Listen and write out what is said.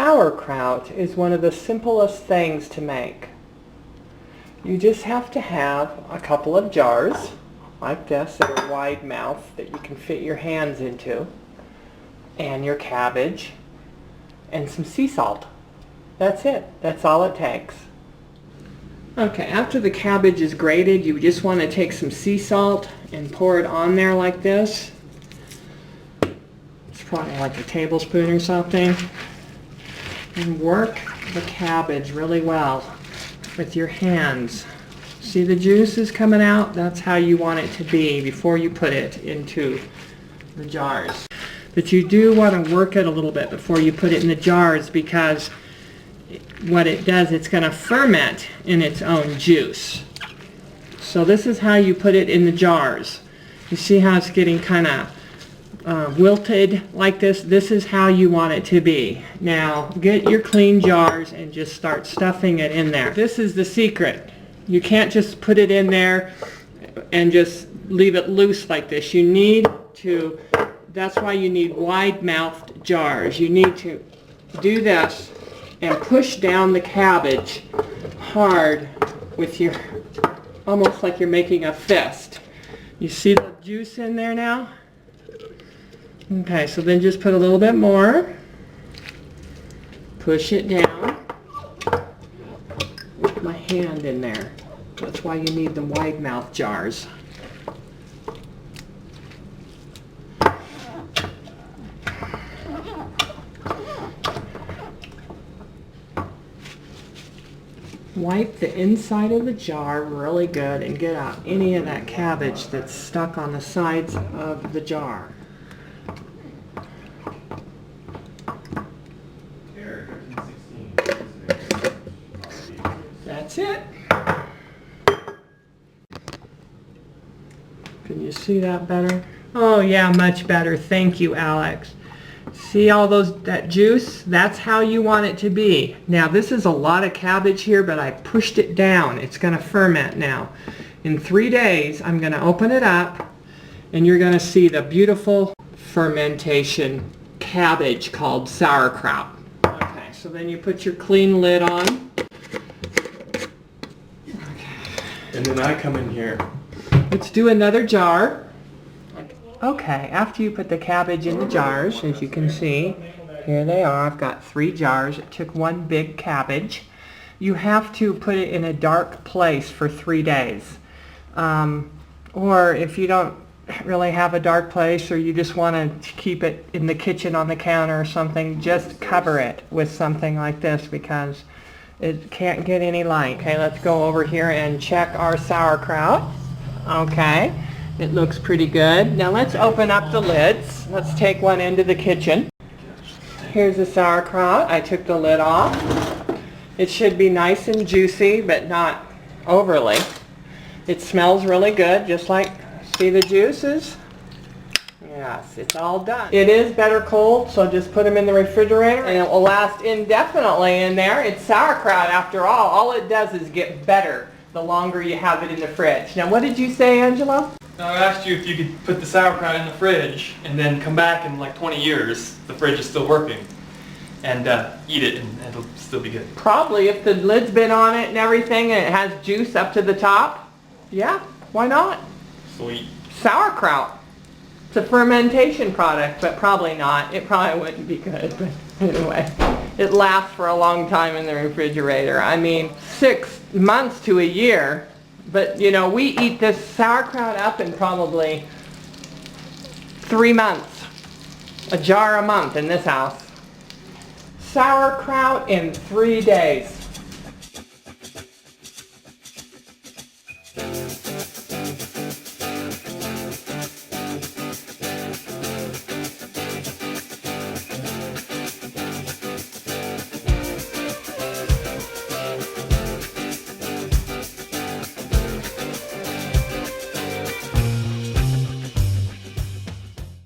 Sauerkraut is one of the simplest things to make. You just have to have a couple of jars like this that are wide mouth that you can fit your hands into, and your cabbage and some sea salt. That's it. That's all it takes. Okay, after the cabbage is grated, you just want to take some sea salt and pour it on there like this. It's probably like a tablespoon or something. And work the cabbage really well with your hands. See the juices coming out? That's how you want it to be before you put it into the jars. But you do want to work it a little bit before you put it in the jars, because what it does, it's going to ferment in its own juice. So this is how you put it in the jars. You see how it's getting kind of wilted like this? This is how you want it to be. Now get your clean jars and just start stuffing it in there. This is the secret. You can't just put it in there and just leave it loose like this. You need to, that's why you need wide-mouthed jars. You need to do this and push down the cabbage hard with your, almost like you're making a fist. You see the juice in there now? Okay, so then just put a little bit more. Push it down. With my hand in there. That's why you need the wide mouth jars. Wipe the inside of the jar really good and get out any of that cabbage that's stuck on the sides of the jar. That's it. Can you see that better? Oh yeah, much better. Thank you, Alex. See all that juice? That's how you want it to be. Now this is a lot of cabbage here, but I pushed it down. It's going to ferment now. In 3 days, I'm going to open it up, and you're going to see the beautiful fermentation cabbage called sauerkraut. Okay, so then you put your clean lid on. And then I come in here. Let's do another jar. Okay, after you put the cabbage in the jars, as you can see, here they are. I've got 3 jars. It took 1 big cabbage. You have to put it in a dark place for 3 days. Or if you don't really have a dark place, or you just want to keep it in the kitchen on the counter or something, just cover it with something like this, because it can't get any light. Okay, let's go over here and check our sauerkraut. Okay, it looks pretty good. Now let's open up the lids. Let's take one into the kitchen. Here's the sauerkraut. I took the lid off. It should be nice and juicy, but not overly. It smells really good, just like, see the juices? Yes, it's all done. It is better cold, so just put them in the refrigerator and it will last indefinitely in there. It's sauerkraut after all. All it does is get better the longer you have it in the fridge. Now what did you say, Angelo? Now I asked you if you could put the sauerkraut in the fridge and then come back in like 20 years, the fridge is still working, and eat it and it'll still be good. Probably, if the lid's been on it and everything and it has juice up to the top. Yeah, why not? Sweet. Sauerkraut. It's a fermentation product, but probably not. It probably wouldn't be good, but anyway. It lasts for a long time in the refrigerator. I mean, 6 months to a year. But, you know, we eat this sauerkraut up in probably 3 months. A jar a month in this house. Sauerkraut in 3 days.